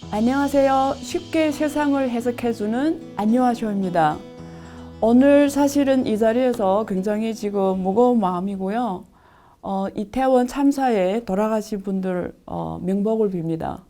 안녕하세요. 쉽게 세상을 해석해주는 안녕하쇼입니다. 오늘 사실은 이 자리에서 굉장히 지금 무거운 마음이고요. 이태원 참사에 돌아가신 분들 명복을 빕니다.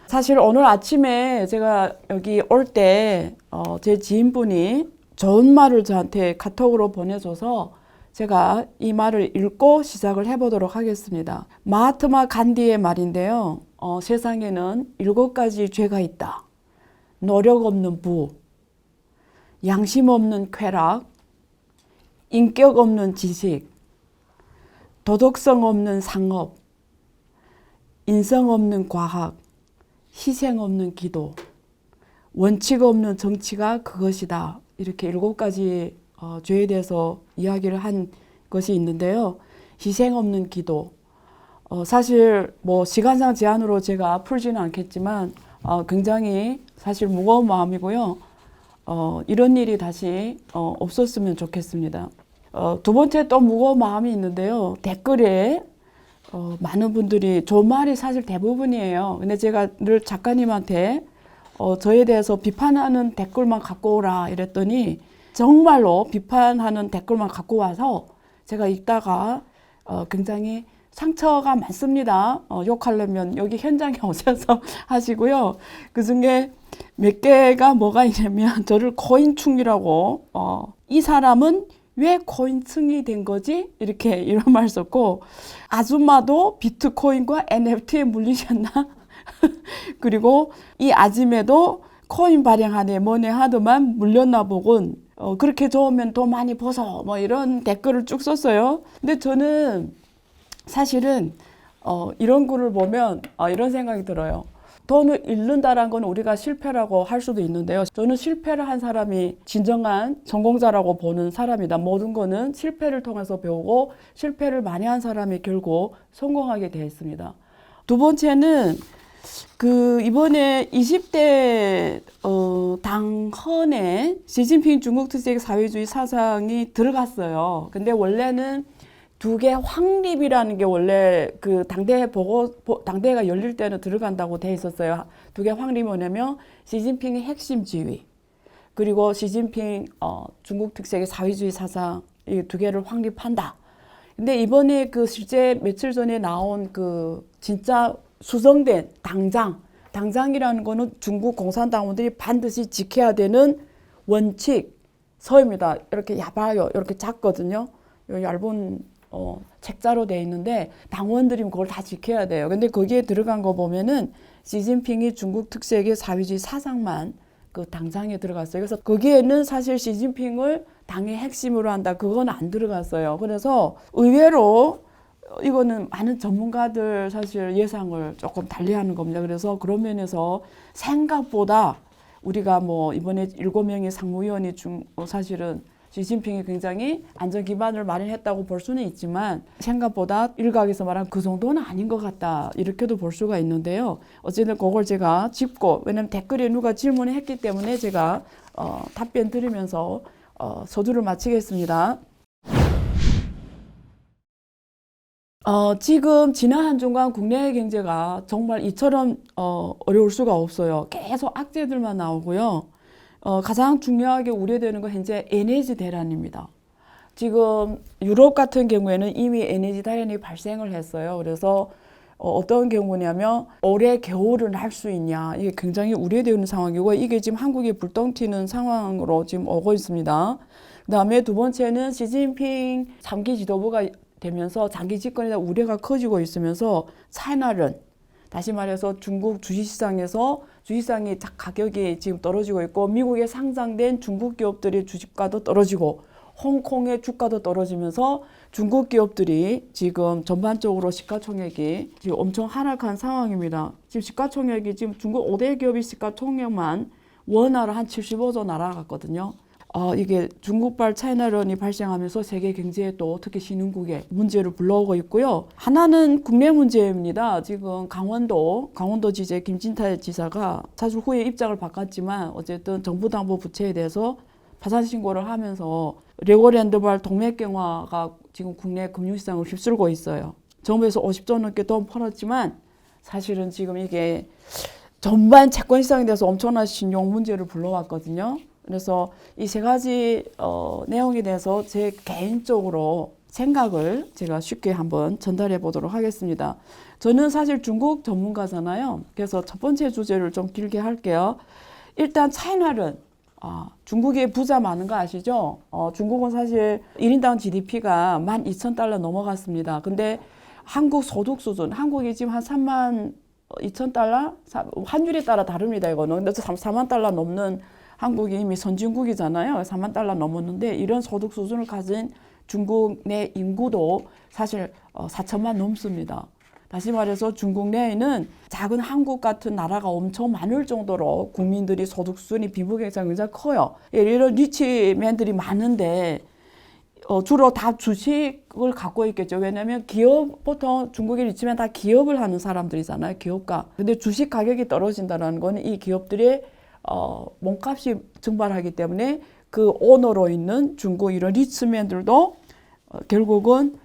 사실 오늘 아침에 제가 여기 올 때 제 지인분이 좋은 말을 저한테 카톡으로 보내줘서 제가 이 말을 읽고 시작을 해보도록 하겠습니다. 마하트마 간디의 말인데요. 세상에는 7가지 죄가 있다. 노력 없는 부, 양심 없는 쾌락, 인격 없는 지식, 도덕성 없는 상업, 인성 없는 과학, 희생 없는 기도, 원칙 없는 정치가 그것이다. 이렇게 7가지 죄에 대해서 이야기를 한 것이 있는데요. 희생 없는 기도. 사실 시간상 제한으로 제가 풀지는 않겠지만 굉장히 사실 무거운 마음이고요. 이런 일이 다시 없었으면 좋겠습니다. 두 번째 또 무거운 마음이 있는데요. 댓글에 많은 분들이 좋은 말이 사실 대부분이에요. 근데 제가 늘 작가님한테 저에 대해서 비판하는 댓글만 갖고 오라 이랬더니 정말로 비판하는 댓글만 갖고 와서 제가 읽다가 굉장히 상처가 많습니다. 욕하려면 여기 현장에 오셔서 하시고요. 그 중에 몇 개가 뭐가 있냐면 저를 코인충이라고 이 사람은 왜 코인충이 된 거지? 이런 말 썼고 아줌마도 비트코인과 NFT에 물리셨나? 그리고 이 아줌매도 코인 발행하네 뭐네 하더만 물렸나 보군. 그렇게 좋으면 돈 많이 벌어 이런 댓글을 쭉 썼어요. 근데 저는 사실은 이런 글을 보면 이런 생각이 들어요. 돈을 잃는다는 건 우리가 실패라고 할 수도 있는데요. 저는 실패를 한 사람이 진정한 성공자라고 보는 사람이다. 모든 거는 실패를 통해서 배우고 실패를 많이 한 사람이 결국 성공하게 되어 있습니다. 두 번째는 이번에 20대 당헌에 시진핑 중국 특색 사회주의 사상이 들어갔어요. 근데 원래는 2개 확립이라는 게 원래 당대회가 열릴 때는 들어간다고 돼 있었어요. 2개 확립이 뭐냐면 시진핑의 핵심 지위 그리고 시진핑 중국 특색의 사회주의 사상 이 2개를 확립한다. 근데 이번에 실제 며칠 전에 나온 진짜 수정된 당장이라는 거는 중국 공산당원들이 반드시 지켜야 되는 원칙 서입니다. 이렇게 얇아요. 이렇게 작거든요. 얇은 책자로 되어 있는데 당원들이 그걸 다 지켜야 돼요. 근데 거기에 들어간 거 보면은 시진핑이 중국 특색의 사회주의 사상만 당장에 들어갔어요. 그래서 거기에는 사실 시진핑을 당의 핵심으로 한다. 그건 안 들어갔어요. 그래서 의외로 이거는 많은 전문가들 사실 예상을 조금 달리하는 겁니다. 그래서 그런 면에서 생각보다 우리가 이번에 7명의 상무위원이 사실은 시진핑이 굉장히 안전 기반을 마련했다고 볼 수는 있지만 생각보다 일각에서 말하면 그 정도는 아닌 것 같다. 이렇게도 볼 수가 있는데요. 어쨌든 그걸 제가 짚고 왜냐면 댓글에 누가 질문을 했기 때문에 제가 답변 드리면서 서두를 마치겠습니다. 지금 지난 한 주간 국내 경제가 정말 이처럼 어려울 수가 없어요. 계속 악재들만 나오고요. 가장 중요하게 우려되는 건 현재 에너지 대란입니다. 지금 유럽 같은 경우에는 이미 에너지 대란이 발생을 했어요. 그래서 어떤 경우냐면 올해 겨울은 할 수 있냐 이게 굉장히 우려되는 상황이고 이게 지금 한국에 불똥 튀는 상황으로 지금 오고 있습니다. 그 다음에 두 번째는 시진핑 장기 지도부가 되면서 장기 집권에 대한 우려가 커지고 있으면서 차이나는 다시 말해서 중국 주식시장에서 주식시장의 가격이 지금 떨어지고 있고 미국에 상장된 중국 기업들의 주식가도 떨어지고 홍콩의 주가도 떨어지면서 중국 기업들이 지금 전반적으로 시가총액이 지금 엄청 하락한 상황입니다. 지금 시가총액이 지금 중국 5대 기업의 시가총액만 원화로 한 75조 날아갔거든요. 이게 중국발 차이나런이 발생하면서 세계 경제에 또 특히 신흥국에 문제를 불러오고 있고요. 하나는 국내 문제입니다. 지금 강원도 지제 김진태 지사가 사실 후에 입장을 바꿨지만 어쨌든 정부 담보 부채에 대해서 파산 신고를 하면서 레고랜드발 동맥경화가 지금 국내 금융시장을 휩쓸고 있어요. 정부에서 50조 넘게 돈 풀었지만 사실은 지금 이게 전반 채권 시장에 대해서 엄청난 신용 문제를 불러왔거든요. 그래서 이 세 가지 내용에 대해서 제 개인적으로 생각을 제가 쉽게 한번 전달해 보도록 하겠습니다. 저는 사실 중국 전문가잖아요. 그래서 첫 번째 주제를 좀 길게 할게요. 일단 차이나는 중국에 부자 많은 거 아시죠? 중국은 사실 1인당 GDP가 12,000달러 넘어갔습니다. 근데 한국 소득 수준, 한국이 지금 한 32,000달러? 환율에 따라 다릅니다, 이거는. 근데 4만 달러 넘는 한국이 이미 선진국이잖아요. 4만 달러 넘었는데 이런 소득 수준을 가진 중국 내 인구도 사실 4천만 넘습니다. 다시 말해서 중국 내에는 작은 한국 같은 나라가 엄청 많을 정도로 국민들이 소득 수준이 빈부격차가 굉장히 커요. 이런 리치맨들이 많은데 주로 다 주식을 갖고 있겠죠. 왜냐하면 기업, 보통 중국의 리치맨 다 기업을 하는 사람들이잖아요. 기업가. 근데 주식 가격이 떨어진다는 거는 이 기업들의 몸값이 증발하기 때문에 그 오너로 있는 중국 이런 리치맨들도 결국은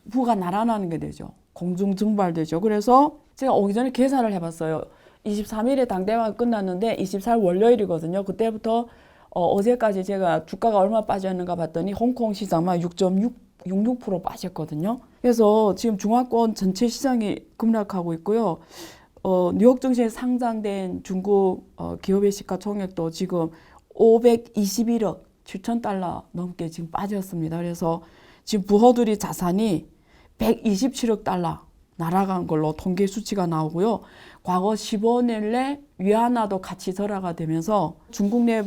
부가 날아나는 게 되죠. 공중 증발되죠. 그래서 제가 오기 전에 계산을 해봤어요. 23일에 당대회가 끝났는데 24일 월요일이거든요. 그때부터 어제까지 제가 주가가 얼마 빠졌는가 봤더니 홍콩 시장만 6.66% 빠졌거든요. 그래서 지금 중화권 전체 시장이 급락하고 있고요. 뉴욕 증시에 상장된 중국 기업의 시가총액도 지금 521억 7천 달러 넘게 지금 빠졌습니다. 그래서 지금 부호들이 자산이 127억 달러 날아간 걸로 통계 수치가 나오고요. 과거 15년 내 위안화도 같이 절하가 되면서 중국 내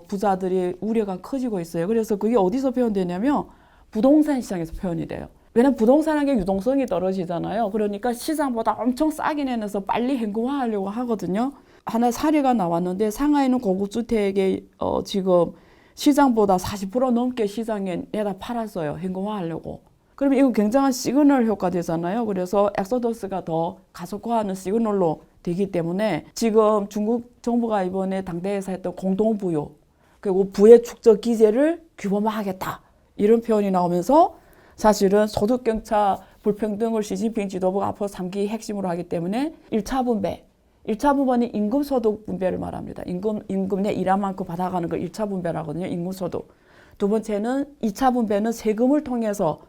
부자들이 우려가 커지고 있어요. 그래서 그게 어디서 표현되냐면 부동산 시장에서 표현이 돼요. 왜냐면 부동산은 게 유동성이 떨어지잖아요. 그러니까 시장보다 엄청 싸게 내놔서 빨리 현금화하려고 하거든요. 하나 사례가 나왔는데 상하이는 고급주택에 지금 시장보다 40% 넘게 시장에 내다 팔았어요. 현금화하려고. 그러면 이거 굉장한 시그널 효과 되잖아요. 그래서 엑소더스가 더 가속화하는 시그널로 되기 때문에 지금 중국 정부가 이번에 당대회에서 했던 공동부유 그리고 부의 축적 기제를 규범화하겠다. 이런 표현이 나오면서 사실은 소득격차 불평등을 시진핑 지도부가 앞으로 3기 핵심으로 하기 때문에 1차 분배. 1차 분배는 임금소득 분배를 말합니다. 임금 내 일한 만큼 받아가는 걸 1차 분배라거든요. 임금소득. 두 번째는 2차 분배는 세금을 통해서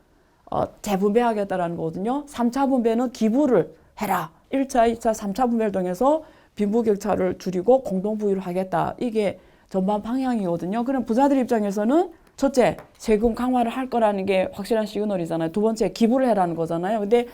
재분배하겠다라는 거거든요. 3차 분배는 기부를 해라. 1차, 2차, 3차 분배를 통해서 빈부격차를 줄이고 공동부유를 하겠다. 이게 전반 방향이거든요. 그럼 부자들 입장에서는 첫째, 세금 강화를 할 거라는 게 확실한 시그널이잖아요. 두 번째, 기부를 해라는 거잖아요. 근데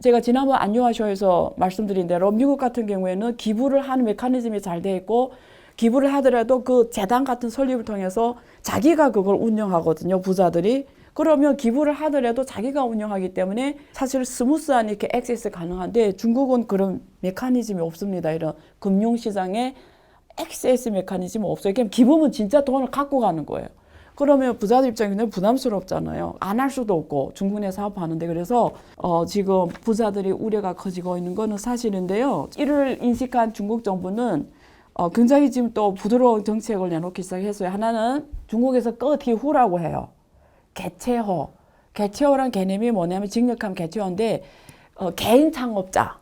제가 지난번 안유아쇼에서 말씀드린 대로 미국 같은 경우에는 기부를 하는 메커니즘이 잘 돼 있고 기부를 하더라도 그 재단 같은 설립을 통해서 자기가 그걸 운영하거든요. 부자들이. 그러면 기부를 하더라도 자기가 운영하기 때문에 사실 스무스한 이렇게 액세스 가능한데 중국은 그런 메커니즘이 없습니다. 이런 금융시장에 액세스 메커니즘이 없어요. 그냥 기부면 진짜 돈을 갖고 가는 거예요. 그러면 부자들 입장에서는 부담스럽잖아요. 안 할 수도 없고 중국 내 사업하는데 그래서 지금 부자들이 우려가 커지고 있는 거는 사실인데요. 이를 인식한 중국 정부는 굉장히 지금 또 부드러운 정책을 내놓기 시작했어요. 하나는 중국에서 꺼티후라고 해요. 개체호. 개체호란 개념이 뭐냐면 직역하면 개체호인데 개인 창업자,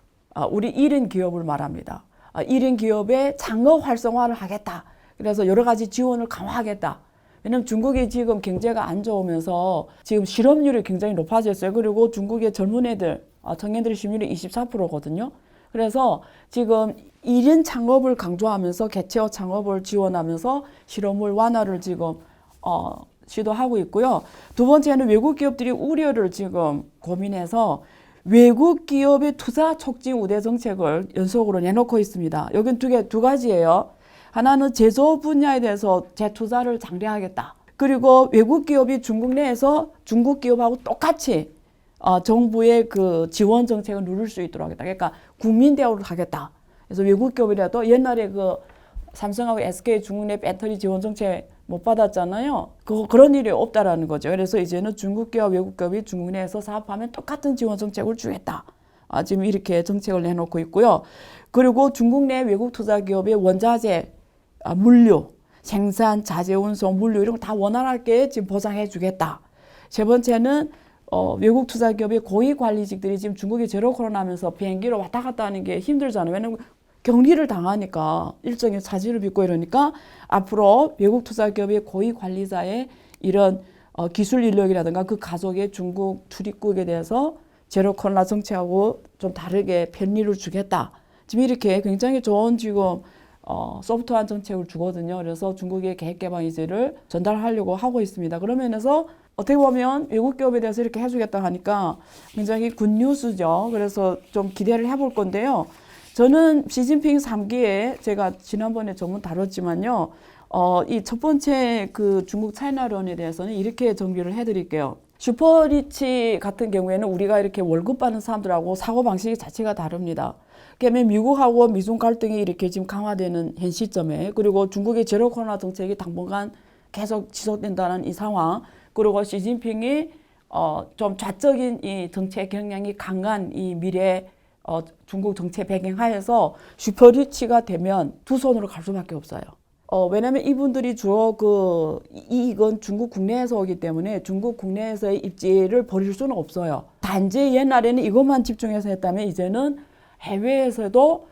우리 1인 기업을 말합니다. 1인 기업의 창업 활성화를 하겠다. 그래서 여러 가지 지원을 강화하겠다. 왜냐면 중국이 지금 경제가 안 좋으면서 지금 실업률이 굉장히 높아졌어요. 그리고 중국의 젊은 애들, 청년들의 실업률이 24%거든요. 그래서 지금 1인 창업을 강조하면서 개체호 창업을 지원하면서 실업률 완화를 지금 시도하고 있고요. 두 번째는 외국 기업들이 우려를 지금 고민해서 외국 기업의 투자 촉진 우대 정책을 연속으로 내놓고 있습니다. 여긴 두 가지예요. 하나는 제조 분야에 대해서 재투자를 장려하겠다. 그리고 외국 기업이 중국 내에서 중국 기업하고 똑같이 정부의 그 지원 정책을 누릴 수 있도록 하겠다. 그러니까 국민 대우를 하겠다. 그래서 외국 기업이라도 옛날에 그 삼성하고 SK 중국 내 배터리 지원 정책 못 받았잖아요. 그런 일이 없다라는 거죠. 그래서 이제는 중국 기업, 외국 기업이 중국 내에서 사업하면 똑같은 지원 정책을 주겠다. 지금 이렇게 정책을 내놓고 있고요. 그리고 중국 내 외국 투자 기업의 원자재, 물류, 생산, 자재 운송, 물류 이런 거 다 원활하게 지금 보장해 주겠다. 세 번째는 외국 투자 기업의 고위 관리직들이 지금 중국이 제로 코로나 하면서 비행기로 왔다 갔다 하는 게 힘들잖아요. 왜냐면 격리를 당하니까 일정의 차질을 빚고 이러니까 앞으로 외국 투자 기업의 고위 관리자의 이런 기술 인력이라든가 그 가족의 중국 출입국에 대해서 제로 코로나 정책하고 좀 다르게 편리를 주겠다. 지금 이렇게 굉장히 좋은 지금 소프트한 정책을 주거든요. 그래서 중국의 계획 개방 의지를 전달하려고 하고 있습니다. 그런 면에서 어떻게 보면 외국 기업에 대해서 이렇게 해주겠다 하니까 굉장히 굿뉴스죠. 그래서 좀 기대를 해볼 건데요. 저는 시진핑 3기에 제가 지난번에 전문 다뤘지만요. 이 첫 번째 그 중국 차이나론에 대해서는 이렇게 정리를 해드릴게요. 슈퍼리치 같은 경우에는 우리가 이렇게 월급 받는 사람들하고 사고방식이 자체가 다릅니다. 그러면 미국하고 미중 갈등이 이렇게 지금 강화되는 현 시점에 그리고 중국의 제로 코로나 정책이 당분간 계속 지속된다는 이 상황 그리고 시진핑이 좀 좌적인 이 정책 경향이 강한 이 미래 중국 정책 배경하에서 슈퍼리치가 되면 두 손으로 갈 수밖에 없어요. 왜냐면 이분들이 주로 그 이익은 중국 국내에서 오기 때문에 중국 국내에서의 입지를 버릴 수는 없어요. 단지 옛날에는 이것만 집중해서 했다면 이제는 해외에서도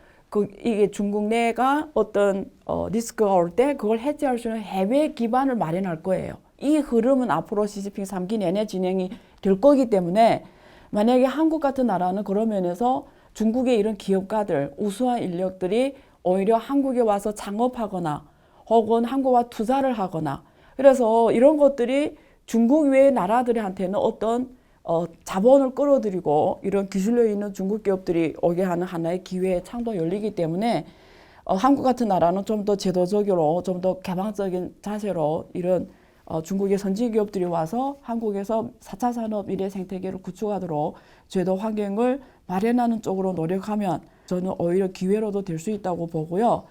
이게 중국 내가 어떤 리스크가 올 때 그걸 해지할 수 있는 해외 기반을 마련할 거예요. 이 흐름은 앞으로 시진핑 3기 내내 진행이 될 거기 때문에 만약에 한국 같은 나라는 그런 면에서 중국의 이런 기업가들, 우수한 인력들이 오히려 한국에 와서 창업하거나 혹은 한국과 투자를 하거나 그래서 이런 것들이 중국 외의 나라들한테는 어떤 자본을 끌어들이고 이런 기술력 있는 중국 기업들이 오게 하는 하나의 기회의 창도 열리기 때문에 한국 같은 나라는 좀 더 제도적으로 좀 더 개방적인 자세로 이런 중국의 선진 기업들이 와서 한국에서 4차 산업 미래 생태계를 구축하도록 제도 환경을 마련하는 쪽으로 노력하면 저는 오히려 기회로도 될 수 있다고 보고요.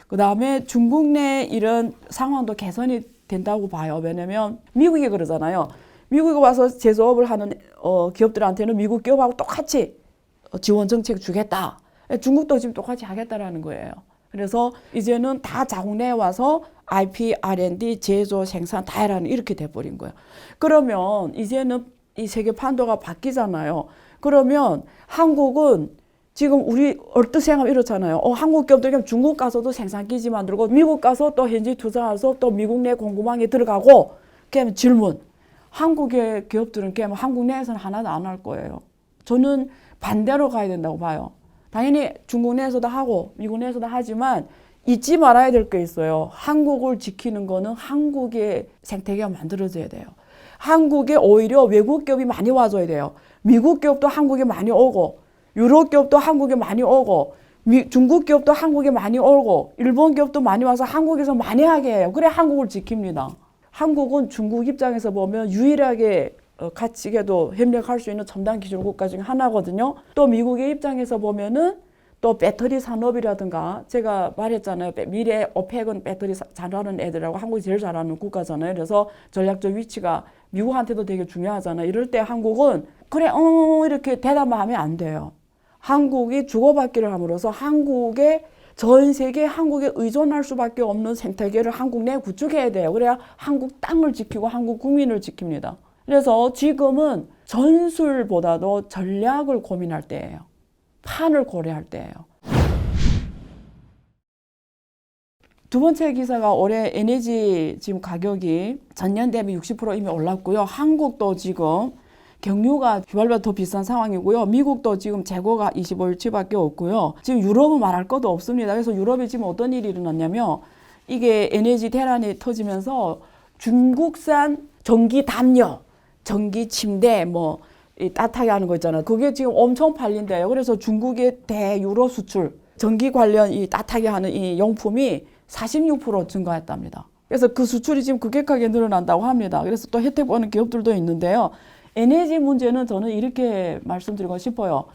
그 다음에 중국 내 이런 상황도 개선이 된다고 봐요. 왜냐면 미국이 그러잖아요. 미국에 와서 제조업을 하는 기업들한테는 미국 기업하고 똑같이 지원 정책 주겠다. 중국도 지금 똑같이 하겠다라는 거예요. 그래서 이제는 다 자국 내에 와서 IP, R&D, 제조, 생산 다 해라는 이렇게 돼버린 거예요. 그러면 이제는 이 세계 판도가 바뀌잖아요. 그러면 한국은 지금 우리 얼뜻 생각하면 이렇잖아요. 한국 기업들이 그냥 중국 가서도 생산기지 만들고 미국 가서 또 현지 투자해서 또 미국 내 공급망에 들어가고 그냥 질문. 한국의 기업들은 그냥 한국 내에서는 하나도 안 할 거예요. 저는 반대로 가야 된다고 봐요. 당연히 중국 내에서도 하고 미국 내에서도 하지만 잊지 말아야 될 게 있어요. 한국을 지키는 거는 한국의 생태계가 만들어져야 돼요. 한국에 오히려 외국 기업이 많이 와줘야 돼요. 미국 기업도 한국에 많이 오고 유럽 기업도 한국에 많이 오고 중국 기업도 한국에 많이 오고 일본 기업도 많이 와서 한국에서 많이 하게 해요. 그래 한국을 지킵니다. 한국은 중국 입장에서 보면 유일하게 가치계도 협력할 수 있는 첨단 기술 국가 중에 하나거든요. 또 미국의 입장에서 보면은 또 배터리 산업이라든가 제가 말했잖아요. 미래 오펙은 배터리 잘하는 애들하고 한국이 제일 잘하는 국가잖아요. 그래서 전략적 위치가 미국한테도 되게 중요하잖아요. 이럴 때 한국은 그래 이렇게 대답만 하면 안 돼요. 한국이 주고받기를 함으로써 한국의 전 세계 한국에 의존할 수밖에 없는 생태계를 한국 내에 구축해야 돼요. 그래야 한국 땅을 지키고 한국 국민을 지킵니다. 그래서 지금은 전술보다도 전략을 고민할 때예요. 판을 고려할 때예요. 두 번째 기사가 올해 에너지 지금 가격이 전년 대비 60% 이미 올랐고요. 한국도 지금 경유가 휘발유가 더 비싼 상황이고요. 미국도 지금 재고가 25일치밖에 없고요. 지금 유럽은 말할 것도 없습니다. 그래서 유럽에 지금 어떤 일이 일어났냐면 이게 에너지 대란이 터지면서 중국산 전기 담요, 전기 침대 따뜻하게 하는 거 있잖아요. 그게 지금 엄청 팔린대요. 그래서 중국의 대유럽 수출, 전기 관련 이 따뜻하게 하는 이 용품이 46% 증가했답니다. 그래서 그 수출이 지금 급격하게 늘어난다고 합니다. 그래서 또 혜택 보는 기업들도 있는데요. 에너지 문제는 저는 이렇게 말씀드리고 싶어요.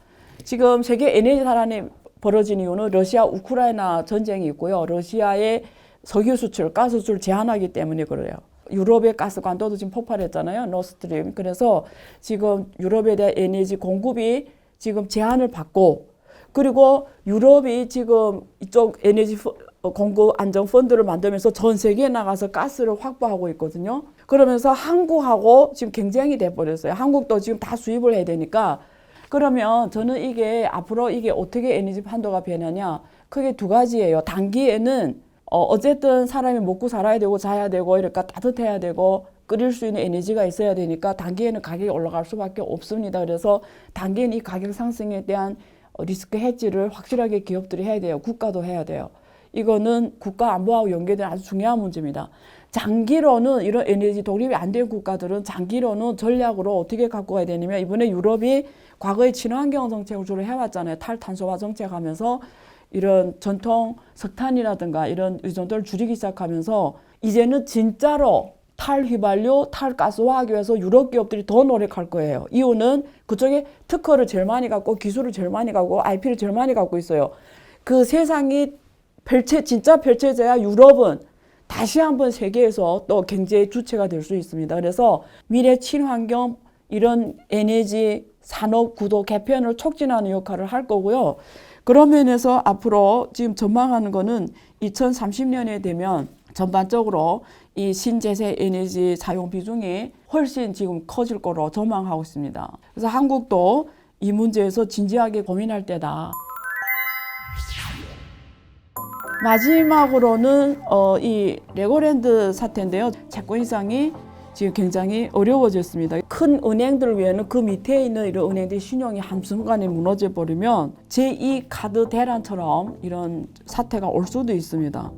지금 세계 에너지 대란이 벌어진 이유는 러시아 우크라이나 전쟁이 있고요. 러시아의 석유 수출, 가스 수출 제한하기 때문에 그래요. 유럽의 가스 관도도 지금 폭발했잖아요. 노스트림. 그래서 지금 유럽에 대한 에너지 공급이 지금 제한을 받고 그리고 유럽이 지금 이쪽 에너지 공급 안정 펀드를 만들면서 전 세계에 나가서 가스를 확보하고 있거든요. 그러면서 한국하고 지금 경쟁이 돼 버렸어요. 한국도 지금 다 수입을 해야 되니까. 그러면 저는 이게 앞으로 이게 어떻게 에너지 판도가 변하냐? 크게 두 가지예요. 단기에는 어쨌든 사람이 먹고 살아야 되고 자야 되고 이러니까 따뜻해야 되고 끓일 수 있는 에너지가 있어야 되니까 단기에는 가격이 올라갈 수밖에 없습니다. 그래서 단기에는 이 가격 상승에 대한 리스크 헤지를 확실하게 기업들이 해야 돼요. 국가도 해야 돼요. 이거는 국가 안보하고 연계된 아주 중요한 문제입니다. 장기로는 이런 에너지 독립이 안 된 국가들은 장기로는 전략으로 어떻게 갖고 가야 되냐면 이번에 유럽이 과거에 친환경 정책을 주로 해왔잖아요. 탈탄소화 정책하면서 이런 전통 석탄이라든가 이런 의존도를 줄이기 시작하면서 이제는 진짜로 탈휘발유, 탈가스화하기 위해서 유럽 기업들이 더 노력할 거예요. 이유는 그쪽에 특허를 제일 많이 갖고 기술을 제일 많이 갖고 IP를 제일 많이 갖고 있어요. 그 세상이 진짜 펼쳐져야 유럽은 다시 한번 세계에서 또 경제의 주체가 될 수 있습니다. 그래서 미래 친환경 이런 에너지 산업 구도 개편을 촉진하는 역할을 할 거고요. 그런 면에서 앞으로 지금 전망하는 거는 2030년에 되면 전반적으로 이 신재생 에너지 사용 비중이 훨씬 지금 커질 거로 전망하고 있습니다. 그래서 한국도 이 문제에서 진지하게 고민할 때다. 마지막으로는 이 레고랜드 사태인데요. 채권 이상이 지금 굉장히 어려워졌습니다. 큰 은행들 외에는 그 밑에 있는 이런 은행들의 신용이 한순간에 무너져 버리면 제2 카드 대란처럼 이런 사태가 올 수도 있습니다.